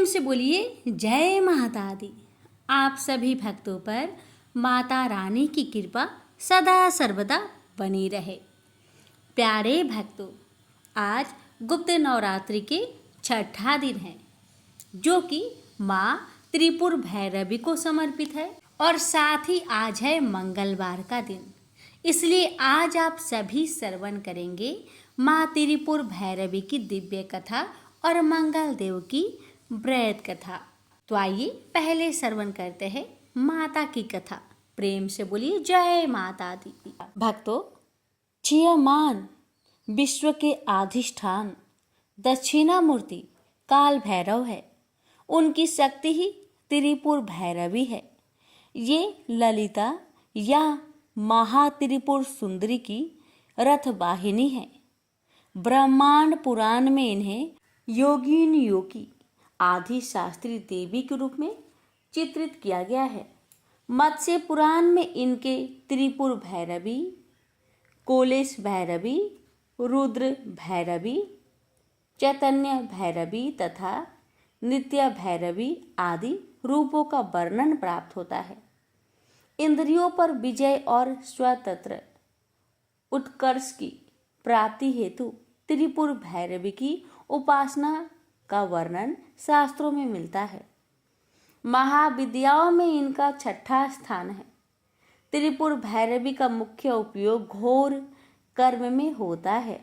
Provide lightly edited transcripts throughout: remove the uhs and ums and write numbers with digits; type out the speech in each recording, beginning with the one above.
से बोलिए जय माता दी। आप सभी भक्तों पर माता रानी की कृपा सदा सर्वदा बनी रहे। प्यारे भक्तों, आज गुप्त नवरात्रि के छठा दिन है, जो कि माँ त्रिपुर भैरवी को समर्पित है और साथ ही आज है मंगलवार का दिन। इसलिए आज आप सभी श्रवण करेंगे माँ त्रिपुर भैरवी की दिव्य कथा और मंगल देव की व्रत कथा। तो आइए पहले श्रवण करते हैं माता की कथा। प्रेम से बोलिए जय माता दी। भक्तों, छियमान विश्व के अधिष्ठान दक्षिणामूर्ति काल भैरव है। उनकी शक्ति ही त्रिपुर भैरवी है। ये ललिता या महात्रिपुर सुंदरी की रथवाहिनी है। ब्रह्मांड पुराण में इन्हें योगिनी योगी आदि शास्त्री देवी के रूप में चित्रित किया गया है। मत्स्य पुराण में इनके त्रिपुर भैरवी, कोलेश भैरवी, रुद्र भैरवी, चैतन्य भैरवी तथा नित्य भैरवी आदि रूपों का वर्णन प्राप्त होता है। इंद्रियों पर विजय और स्वतंत्र उत्कर्ष की प्राप्ति हेतु त्रिपुर भैरवी की उपासना का वर्णन शास्त्रों में मिलता है। महाविद्याओं में इनका छठा स्थान है। त्रिपुर भैरवी का मुख्य उपयोग घोर कर्म में होता है।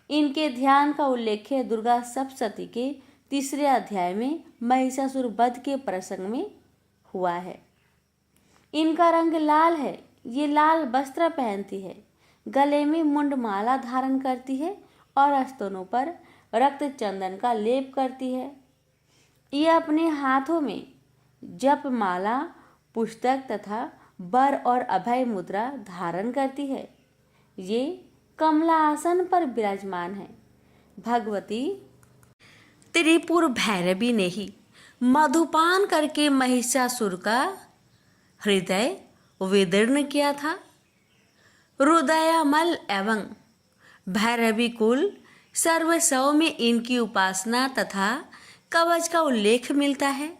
इनके ध्यान का उल्लेख दुर्गा सप्तशती के 3 अध्याय में महिषासुर वध के प्रसंग में हुआ है। इनका रंग लाल है। ये लाल वस्त्र पहनती है, गले में मुंडमाला धारण करती है और स्तनों पर रक्त चंदन का लेप करती है। ये अपने हाथों में जपमाला, पुस्तक तथा वर और अभय मुद्रा धारण करती है। ये कमलासन पर विराजमान है। भगवती त्रिपुर भैरवी ने ही मधुपान करके महिषासुर का हृदय विदीर्ण किया था। रुदयामल एवं भैरवी कुल सर्वस्व में इनकी उपासना तथा कवच का उल्लेख मिलता है।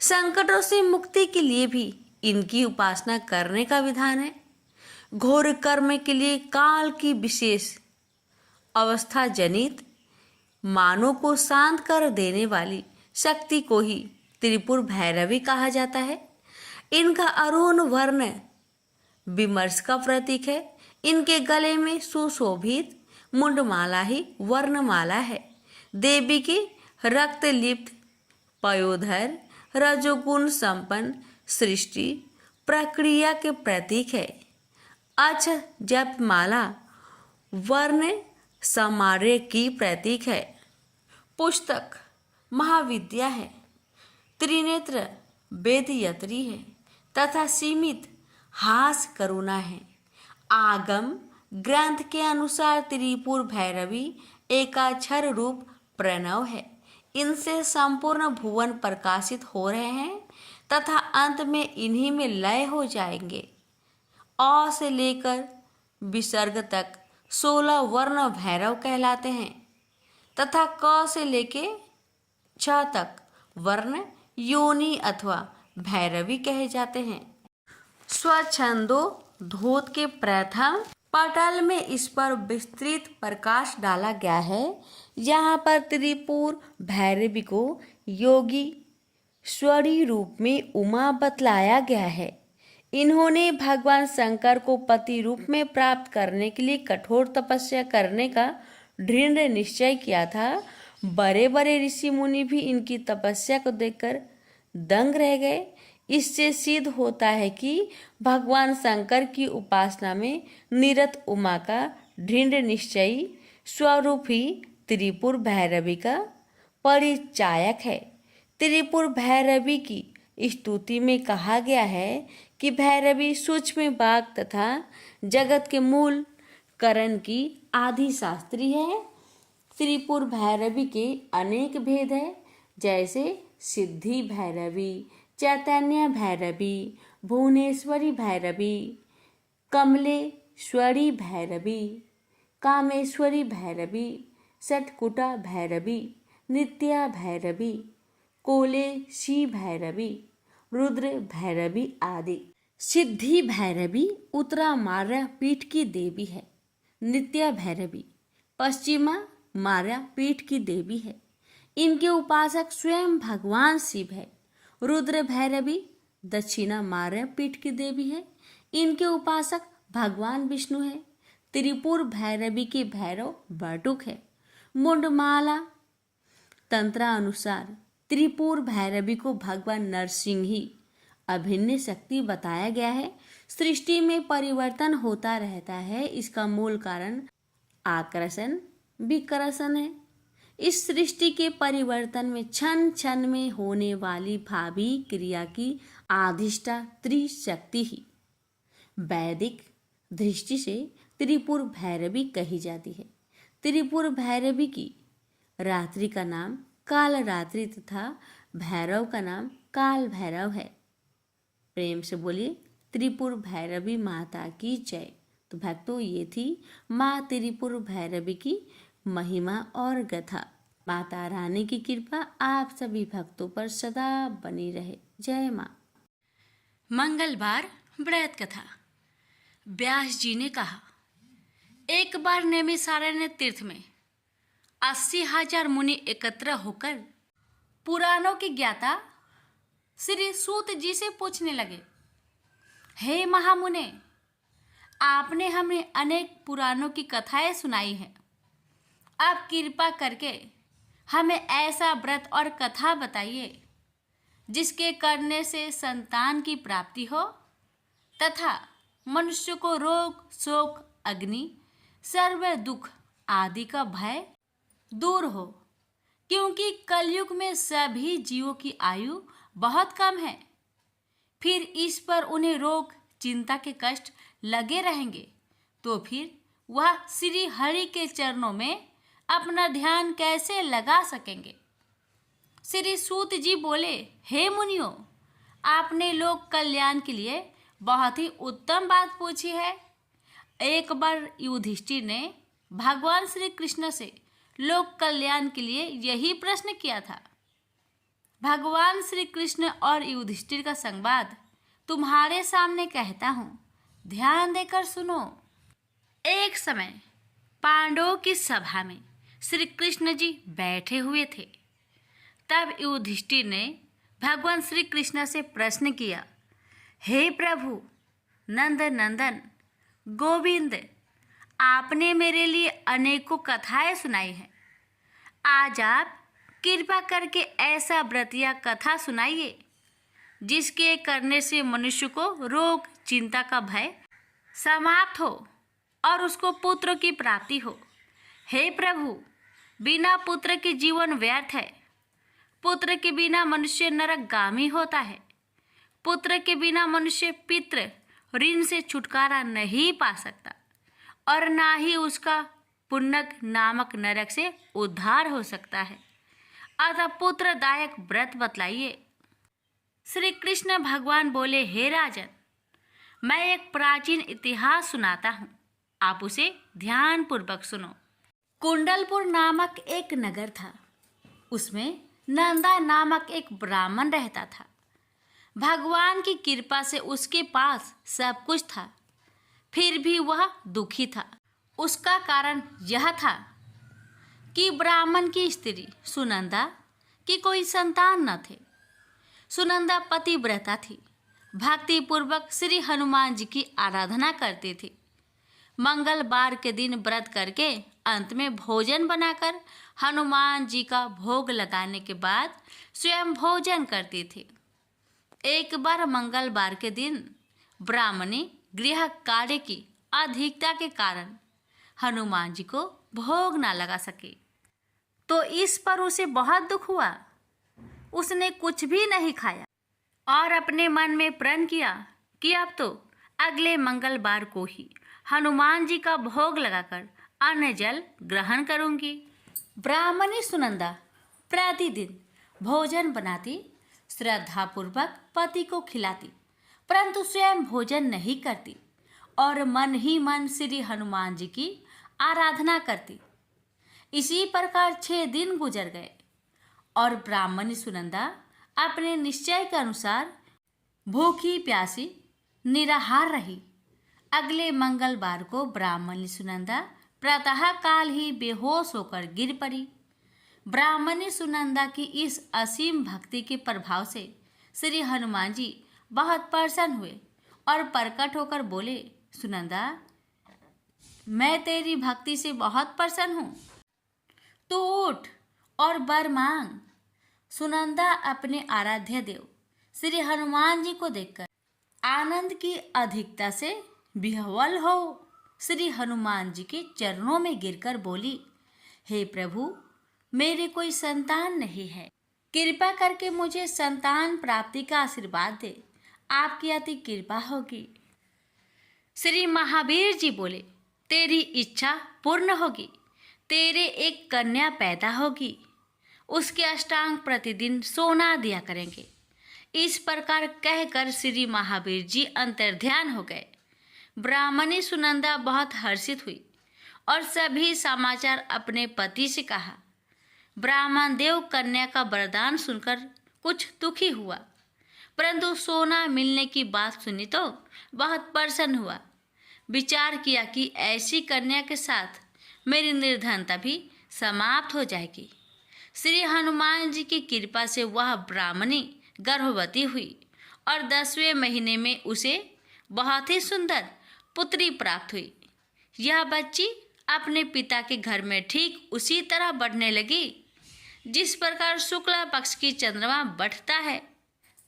संकटों से मुक्ति के लिए भी इनकी उपासना करने का विधान है। घोर कर्म के लिए काल की विशेष अवस्था जनित मानों को शांत कर देने वाली शक्ति को ही त्रिपुर भैरवी कहा जाता है। इनका अरुण वर्ण विमर्श का प्रतीक है। इनके गले में सुशोभित मुंडमाला ही वर्णमाला है। देवी की रक्त लिप्त पयोधर रजोगुण संपन्न सृष्टि प्रक्रिया के प्रतीक है। अक्ष जपमाला वर्ण समार्य की प्रतीक है। पुस्तक महाविद्या है। त्रिनेत्र वेदयत्री है तथा सीमित हास करुणा है। आगम ग्रंथ के अनुसार त्रिपुर भैरवी एकाक्षर रूप प्रणव है। इनसे संपूर्ण भुवन प्रकाशित हो रहे हैं तथा अंत में इन्हीं में लय हो जाएंगे। अ से लेकर विसर्ग तक 16 वर्ण भैरव कहलाते हैं तथा क से लेकर छ तक वर्ण योनि अथवा भैरवी कहे जाते हैं। स्वच्छंदो धोत के प्रथम पटल में इस पर विस्तृत प्रकाश डाला गया है। यहाँ पर त्रिपुर भैरवी को योगी स्वरी रूप में उमा बतलाया गया है। इन्होंने भगवान शंकर को पति रूप में प्राप्त करने के लिए कठोर तपस्या करने का दृढ़ निश्चय किया था। बड़े बड़े ऋषि मुनि भी इनकी तपस्या को देखकर दंग रह गए। इससे सिद्ध होता है कि भगवान शंकर की उपासना में निरत उमा का दृढ़ निश्चयी स्वरूप ही त्रिपुर भैरवी का परिचायक है। त्रिपुर भैरवी की स्तुति में कहा गया है कि भैरवी सूक्ष्म बाग तथा जगत के मूल करण की आदि शास्त्री है। त्रिपुर भैरवी के अनेक भेद है, जैसे सिद्धि भैरवी, चैतन्य भैरवी, भुवनेश्वरी भैरवी, कमलेश्वरी भैरवी, कामेश्वरी भैरवी, षटकुटा भैरवी, नित्या भैरवी, कोले शी भैरवी, रुद्र भैरवी आदि। सिद्धि भैरवी उत्तरा मार्या पीठ की देवी है। नित्या भैरवी पश्चिमा मार्या पीठ की देवी है। इनके उपासक स्वयं भगवान शिव है। रुद्र भैरवी दक्षिणा मार्या पीठ की देवी है। इनके उपासक भगवान विष्णु है। त्रिपुर भैरवी के भैरव बटुक है। मुंडमाला तंत्रा अनुसार त्रिपुर भैरवी को भगवान नरसिंह ही अभिन्न शक्ति बताया गया है। सृष्टि में परिवर्तन होता रहता है, इसका मूल कारण आकर्षण विकर्षण है। इस सृष्टि के परिवर्तन में क्षण क्षण में होने वाली भावी क्रिया की अधिष्ठा त्रिशक्ति ही वैदिक दृष्टि से त्रिपुर भैरवी कही जाती है। त्रिपुर भैरवी की रात्रि का नाम काल रात्रि तथा भैरव का नाम काल भैरव है। प्रेम से बोलिए त्रिपुर भैरवी माता की जय। तो भक्तों, ये थी माँ त्रिपुर भैरवी की महिमा और गाथा। माता रानी की कृपा आप सभी भक्तों पर सदा बनी रहे। जय माँ। मंगलवार व्रत कथा। व्यास जी ने कहा, एक बार नैमिषारण्य तीर्थ में 80,000 मुनि एकत्र होकर पुराणों के ज्ञाता श्री सूत जी से पूछने लगे, हे महामुने, आपने हमें अनेक पुराणों की कथाएं सुनाई हैं। आप कृपा करके हमें ऐसा व्रत और कथा बताइए जिसके करने से संतान की प्राप्ति हो तथा मनुष्य को रोग शोक अग्नि सर्व दुख आदि का भय दूर हो, क्योंकि कलयुग में सभी जीवों की आयु बहुत कम है। फिर इस पर उन्हें रोग चिंता के कष्ट लगे रहेंगे, तो फिर वह श्री हरि के चरणों में अपना ध्यान कैसे लगा सकेंगे। श्री सूत जी बोले, हे मुनियों, आपने लोक कल्याण के लिए बहुत ही उत्तम बात पूछी है। एक बार युधिष्ठिर ने भगवान श्री कृष्ण से लोक कल्याण के लिए यही प्रश्न किया था। भगवान श्री कृष्ण और युधिष्ठिर का संवाद तुम्हारे सामने कहता हूँ, ध्यान देकर सुनो। एक समय पांडवों की सभा में श्री कृष्ण जी बैठे हुए थे। तब युधिष्ठिर ने भगवान श्री कृष्ण से प्रश्न किया, हे प्रभु नंद नंदन गोविंद, आपने मेरे लिए अनेकों कथाएं सुनाई हैं। आज आप कृपा करके ऐसा व्रत या कथा सुनाइए जिसके करने से मनुष्य को रोग चिंता का भय समाप्त हो और उसको पुत्र की प्राप्ति हो। हे प्रभु, बिना पुत्र के जीवन व्यर्थ है। पुत्र के बिना मनुष्य नरकगामी होता है। पुत्र के बिना मनुष्य पितृ ऋण से छुटकारा नहीं पा सकता और ना ही उसका पुण्यक नामक नरक से उद्धार हो सकता है। अतः पुत्रदायक व्रत बतलाइए। श्री कृष्ण भगवान बोले, हे राजन, मैं एक प्राचीन इतिहास सुनाता हूँ, आप उसे ध्यान पूर्वक सुनो। कुंडलपुर नामक एक नगर था। उसमें नंदा नामक एक ब्राह्मण रहता था। भगवान की कृपा से उसके पास सब कुछ था, फिर भी वह दुखी था। उसका कारण यह था कि ब्राह्मण की स्त्री सुनंदा की कोई संतान न थे। सुनंदा पतिव्रता थी, भक्ति पूर्वक श्री हनुमान जी की आराधना करती थी। मंगलवार के दिन व्रत करके अंत में भोजन बनाकर हनुमान जी का भोग लगाने के बाद स्वयं भोजन करती थी। एक बार मंगलवार के दिन ब्राह्मणी गृह कार्य की अधिकता के कारण हनुमान जी को भोग ना लगा सके, तो इस पर उसे बहुत दुख हुआ। उसने कुछ भी नहीं खाया और अपने मन में प्रण किया कि अब तो अगले मंगलवार को ही हनुमान जी का भोग लगाकर अन्न जल ग्रहण करूंगी। ब्राह्मणी सुनंदा प्रतिदिन भोजन बनाती, श्रद्धापूर्वक पति को खिलाती, परंतु स्वयं भोजन नहीं करती और मन ही मन श्री हनुमान जी की आराधना करती। इसी प्रकार 6 दिन गुजर गए और ब्राह्मणी सुनंदा अपने निश्चय के अनुसार भूखी प्यासी निराहार रही। अगले मंगलवार को ब्राह्मणी सुनंदा प्रातः काल ही बेहोश होकर गिर पड़ी। ब्राह्मणी सुनंदा की इस असीम भक्ति के प्रभाव से श्री हनुमान जी बहुत प्रसन्न हुए और प्रकट होकर बोले, सुनंदा, मैं तेरी भक्ति से बहुत प्रसन्न हूँ, तू उठ और वर मांग। सुनंदा अपने आराध्य देव श्री हनुमान जी को देखकर आनंद की अधिकता से विह्वल हो श्री हनुमान जी के चरणों में गिरकर बोली, हे प्रभु, मेरे कोई संतान नहीं है, कृपा करके मुझे संतान प्राप्ति का आशीर्वाद दे, आपकी अति कृपा होगी। श्री महावीर जी बोले, तेरी इच्छा पूर्ण होगी, तेरे एक कन्या पैदा होगी, उसके अष्टांग प्रतिदिन सोना दिया करेंगे। इस प्रकार कहकर श्री महावीर जी अंतर्ध्यान हो गए। ब्राह्मणी सुनंदा बहुत हर्षित हुई और सभी समाचार अपने पति से कहा। ब्राह्मण देव कन्या का वरदान सुनकर कुछ दुखी हुआ, परंतु सोना मिलने की बात सुनी तो बहुत प्रसन्न हुआ। विचार किया कि ऐसी कन्या के साथ मेरी निर्धनता भी समाप्त हो जाएगी। श्री हनुमान जी की कृपा से वह ब्राह्मणी गर्भवती हुई और 10वें महीने में उसे बहुत ही सुंदर पुत्री प्राप्त हुई। यह बच्ची अपने पिता के घर में ठीक उसी तरह बढ़ने लगी जिस प्रकार शुक्ला पक्ष की चंद्रमा बढ़ता है।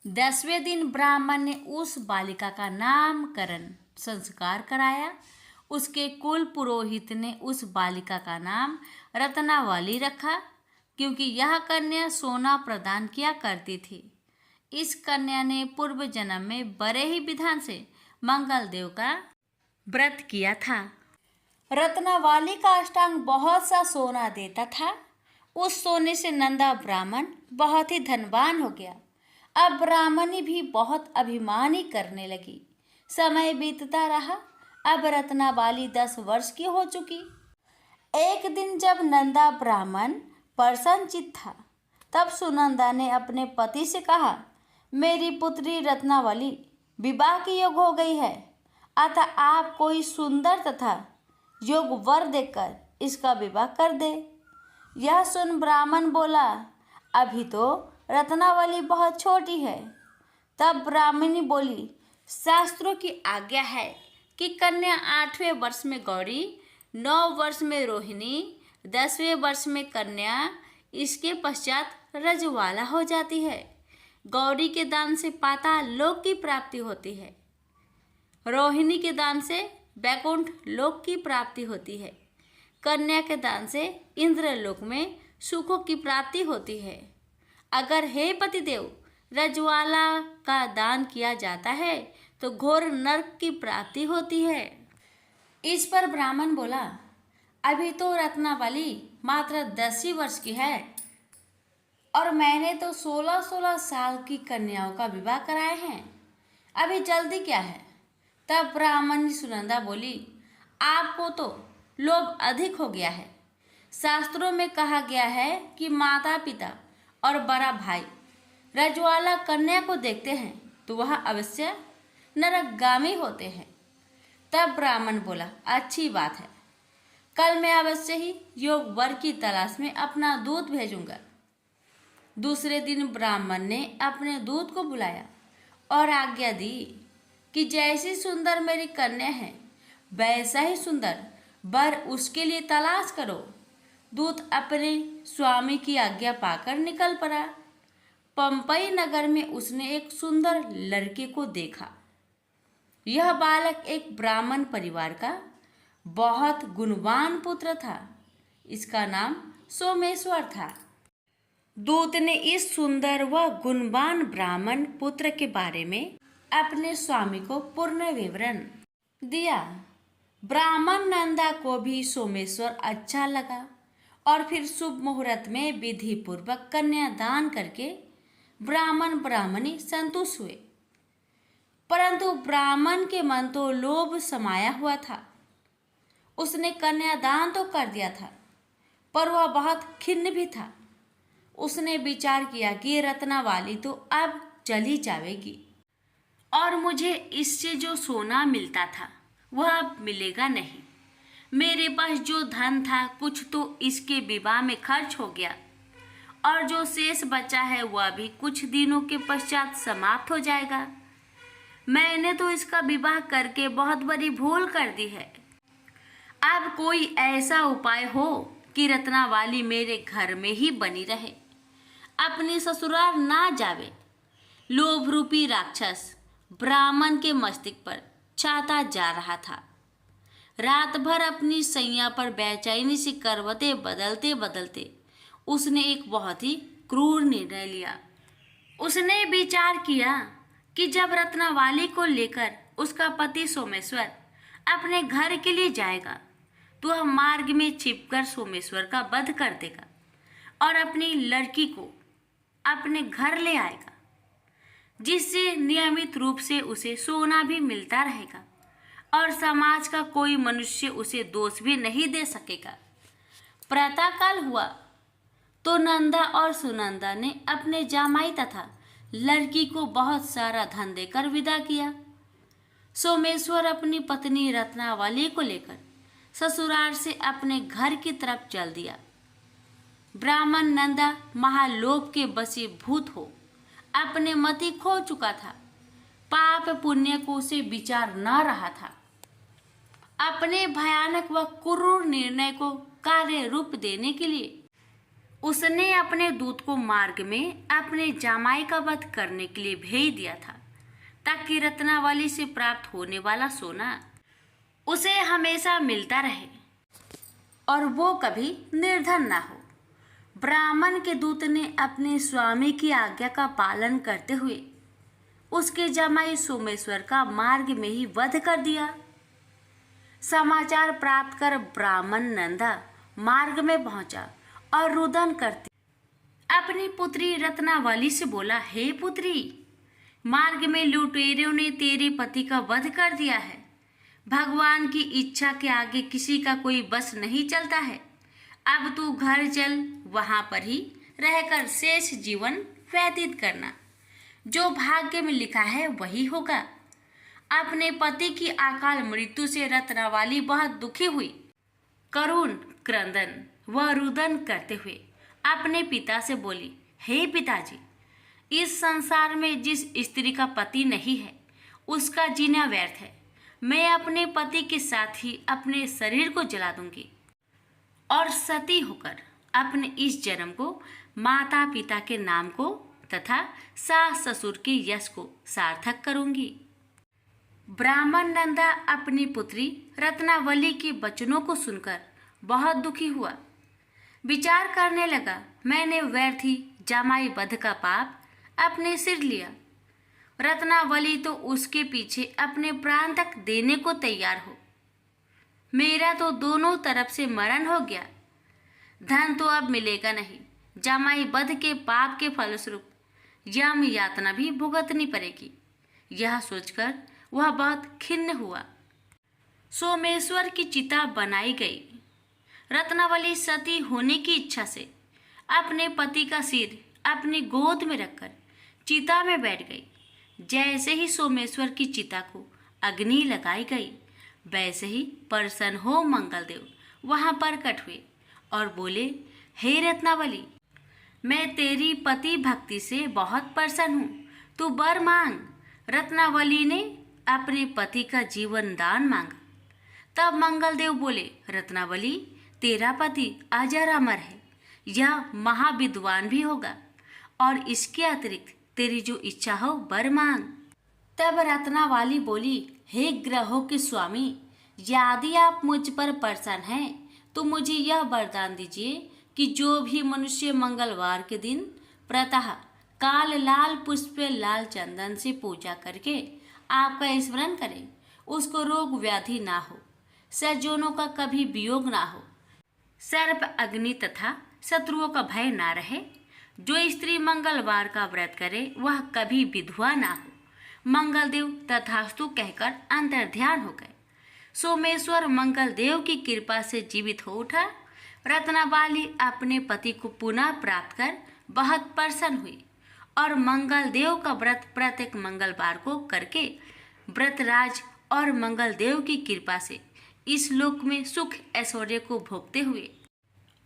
10वें दिन ब्राह्मण ने उस बालिका का नामकरण संस्कार कराया। उसके कुल पुरोहित ने उस बालिका का नाम रत्नावली रखा, क्योंकि यह कन्या सोना प्रदान किया करती थी। इस कन्या ने पूर्व जन्म में बड़े ही विधान से मंगल देव का व्रत किया था। रत्नावली का अष्टांग बहुत सा सोना देता था। उस सोने से नंदा ब्राह्मण बहुत ही धनवान हो गया। अब ब्राह्मणी भी बहुत अभिमानी करने लगी। समय बीतता रहा। अब रत्नावली 10 वर्ष की हो चुकी। एक दिन जब नंदा ब्राह्मण प्रसन्नचित्त था, तब सुनंदा ने अपने पति से कहा, मेरी पुत्री रत्नावली विवाह की योग हो गई है, अतः आप कोई सुंदर तथा योग वर देकर इसका विवाह कर दे। यह सुन ब्राह्मण बोला, अभी तो रत्नावली बहुत छोटी है। तब ब्राह्मणी बोली, शास्त्रों की आज्ञा है कि कन्या 8वें वर्ष में गौरी, 9 वर्ष में रोहिणी, 10वें वर्ष में कन्या, इसके पश्चात रजवाला हो जाती है। गौरी के दान से पाताल लोक की प्राप्ति होती है, रोहिणी के दान से वैकुंठ लोक की प्राप्ति होती है, कन्या के दान से इंद्रलोक में सुखों की प्राप्ति होती है। अगर हे पतिदेव रजवाला का दान किया जाता है तो घोर नरक की प्राप्ति होती है। इस पर ब्राह्मण बोला, अभी तो रत्नावली मात्र 10 ही वर्ष की है और मैंने तो 16-16 साल की कन्याओं का विवाह कराए हैं, अभी जल्दी क्या है। तब ब्राह्मणी सुनंदा बोली, आपको तो लोभ अधिक हो गया है। शास्त्रों में कहा गया है कि माता पिता और बड़ा भाई रजवाला कन्या को देखते हैं तो वह अवश्य नरकगामी होते हैं। तब ब्राह्मण बोला, अच्छी बात है, कल मैं अवश्य ही योग वर की तलाश में अपना दूत भेजूंगा। दूसरे दिन ब्राह्मण ने अपने दूत को बुलाया और आज्ञा दी कि जैसी सुंदर मेरी कन्या है वैसा ही सुंदर वर उसके लिए तलाश करो। दूत अपने स्वामी की आज्ञा पाकर निकल पड़ा। पंपई नगर में उसने एक सुंदर लड़के को देखा। यह बालक एक ब्राह्मण परिवार का बहुत गुणवान पुत्र था। इसका नाम सोमेश्वर था। दूत ने इस सुंदर व गुणवान ब्राह्मण पुत्र के बारे में अपने स्वामी को पूर्ण विवरण दिया। ब्राह्मण नंदा को भी सोमेश्वर अच्छा लगा और फिर शुभ मुहूर्त में विधि पूर्वक कन्यादान करके ब्राह्मण ब्राह्मणी संतुष्ट हुए। परंतु ब्राह्मण के मन तो लोभ समाया हुआ था। उसने कन्यादान तो कर दिया था, पर वह बहुत खिन्न भी था। उसने विचार किया कि रत्नावली तो अब चली जाएगी और मुझे इससे जो सोना मिलता था वह अब मिलेगा नहीं। मेरे पास जो धन था कुछ तो इसके विवाह में खर्च हो गया और जो शेष बचा है वह भी कुछ दिनों के पश्चात समाप्त हो जाएगा। मैंने तो इसका विवाह करके बहुत बड़ी भूल कर दी है। अब कोई ऐसा उपाय हो कि रत्नावली मेरे घर में ही बनी रहे, अपनी ससुराल ना जावे। लोभ रूपी राक्षस ब्राह्मण के मस्तिष्क पर छाता जा रहा था। रात भर अपनी सैया पर बेचैनी से करवटें बदलते बदलते उसने एक बहुत ही क्रूर निर्णय लिया। उसने विचार किया कि जब रत्नावली को लेकर उसका पति सोमेश्वर अपने घर के लिए जाएगा तो वह मार्ग में छिपकर सोमेश्वर का वध कर देगा और अपनी लड़की को अपने घर ले आएगा, जिससे नियमित रूप से उसे सोना भी मिलता रहेगा और समाज का कोई मनुष्य उसे दोष भी नहीं दे सकेगा। प्रातःकाल हुआ तो नंदा और सुनंदा ने अपने जामाई तथा लड़की को बहुत सारा धन देकर विदा किया। सोमेश्वर अपनी पत्नी रत्नावली को लेकर ससुराल से अपने घर की तरफ चल दिया। ब्राह्मण नंदा महालोभ के वशीभूत हो अपने मति खो चुका था। पाप पुण्य को उसे विचार न रहा था। अपने भयानक व क्रूर निर्णय को कार्य रूप देने के लिए उसने अपने दूत को मार्ग में अपने जामाई का वध करने के लिए भेज दिया था, ताकि रत्नावली से प्राप्त होने वाला सोना उसे हमेशा मिलता रहे और वो कभी निर्धन ना हो। ब्राह्मण के दूत ने अपने स्वामी की आज्ञा का पालन करते हुए उसके जामाई सोमेश्वर का मार्ग में ही वध कर दिया। समाचार प्राप्त कर ब्राह्मण नंदा मार्ग में पहुंचा और रुदन करती अपनी पुत्री रत्नावली से बोला, हे पुत्री, मार्ग में लुटेरों ने तेरे पति का वध कर दिया है। भगवान की इच्छा के आगे किसी का कोई बस नहीं चलता है। अब तू घर चल, वहां पर ही रहकर शेष जीवन व्यतीत करना। जो भाग्य में लिखा है वही होगा। अपने पति की अकाल मृत्यु से रत्नावली बहुत दुखी हुई। करुण क्रंदन व रुदन करते हुए अपने पिता से बोली, हे पिताजी, इस संसार में जिस स्त्री का पति नहीं है उसका जीना व्यर्थ है। मैं अपने पति के साथ ही अपने शरीर को जला दूंगी और सती होकर अपने इस जन्म को माता पिता के नाम को तथा सास ससुर के यश को सार्थक करूंगी। ब्राह्मण नंदा अपनी पुत्री रत्नावली के वचनों को सुनकर बहुत दुखी हुआ। विचार करने लगा, मैंने व्यर्थ ही जामाई वध का पाप अपने सिर लिया। रत्नावली तो उसके पीछे अपने प्राण तक देने को तैयार हो। मेरा तो दोनों तरफ से मरण हो गया। धन तो अब मिलेगा नहीं। जामाई वध के पाप के फलस्वरूप यम यातना भी भुगतनी पड़ेगी। यह सोचकर वह बहुत खिन्न हुआ। सोमेश्वर की चिता बनाई गई। रत्नावली सती होने की इच्छा से अपने पति का सिर अपनी गोद में रखकर चिता में बैठ गई। जैसे ही सोमेश्वर की चिता को अग्नि लगाई गई, वैसे ही प्रसन्न हो मंगलदेव वहां प्रकट हुए और बोले, हे रत्नावली, मैं तेरी पति भक्ति से बहुत प्रसन्न हूँ, तू वर मांग। रत्नावली ने अपने पति का जीवन दान मांगा। तब मंगलदेव बोले, रत्नावली, तेरा पति अजर अमर है, यह महाविद्वान भी होगा और इसके अतिरिक्त तेरी जो इच्छा हो वर मांग। तब रत्नावली बोली, हे ग्रहों के स्वामी, यदि आप मुझ पर प्रसन्न हैं तो मुझे यह वरदान दीजिए कि जो भी मनुष्य मंगलवार के दिन प्रातः काल लाल पुष्प लाल चंदन से पूजा करके आपका स्मरण करे, उसको रोग व्याधि ना हो, सज्जनों का कभी वियोग ना हो, सर्प अग्नि तथा शत्रुओं का भय ना रहे। जो स्त्री मंगलवार का व्रत करे वह कभी विधवा ना हो। मंगलदेव तथास्तु कहकर अंतर्ध्यान हो गए। सोमेश्वर मंगलदेव की कृपा से जीवित हो उठा। रत्नावली अपने पति को पुनः प्राप्त कर बहुत प्रसन्न हुई और मंगल देव का व्रत प्रत्येक मंगलवार को करके व्रतराज और मंगल देव की कृपा से इस लोक में सुख ऐश्वर्य को भोगते हुए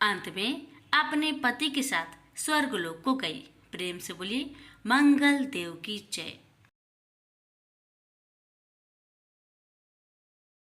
अंत में अपने पति के साथ स्वर्ग लोक को गई। प्रेम से बोलिए मंगल देव की जय।